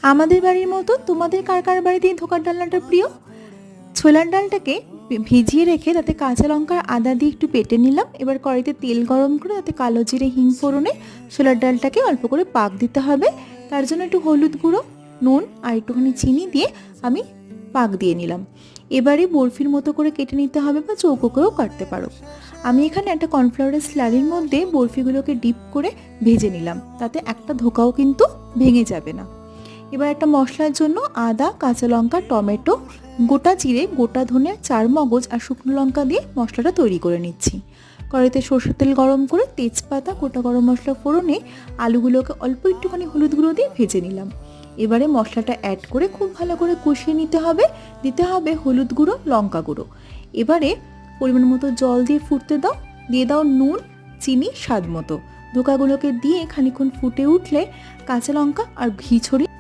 আমাদের বাড়ির মতো তোমাদের কার কার বাড়িতে এই ধোকার ডালনাটা প্রিয়? ছোলার ডালটাকে ভিজিয়ে রেখে তাতে কাঁচা লঙ্কা আর আদা দিয়ে একটু বেটে নিলাম। এবার কড়াইতে তেল গরম করে তাতে কালো জিরে হিং ফোড়নে ছোলার ডালটাকে অল্প করে পাক দিতে হবে। তার জন্য একটু হলুদ গুঁড়ো, নুন আর একটুখানি চিনি দিয়ে আমি পাক দিয়ে নিলাম। এবারে বরফির মতো করে কেটে নিতে হবে বা চৌকো করেও কাটতে পারো। আমি এখানে একটা কর্নফ্লাওয়ারের স্লারির মধ্যে বরফিগুলোকে ডিপ করে ভেজে নিলাম, তাতে একটা ধোকাও কিন্তু ভেঙে যাবে না। এবার একটা মশলার জন্য আদা, কাঁচা লঙ্কা, টমেটো, গোটা জিরে, গোটা ধনে, চার মগজ আর শুকনো লঙ্কা দিয়ে মশলাটা তৈরি করে নিচ্ছি। কড়াইতে সরষের তেল গরম করে তেজপাতা, গোটা গরম মশলা ফোড়নে আলুগুলোকে অল্প একটুখানি হলুদ গুঁড়ো দিয়ে ভেজে নিলাম। এবারে মশলাটা অ্যাড করে খুব ভালো করে কষিয়ে নিতে হবে। দিতে হবে হলুদ গুঁড়ো, লঙ্কা গুঁড়ো। এবারে পরিমাণ মতো জল দিয়ে ফুটতে দাও। দিয়ে দাও নুন, চিনি স্বাদ মতো। ধোকাগুলোকে দিয়ে খানিকক্ষণ ফুটে উঠলে কাঁচা লঙ্কা আর ঘি ছড়িয়ে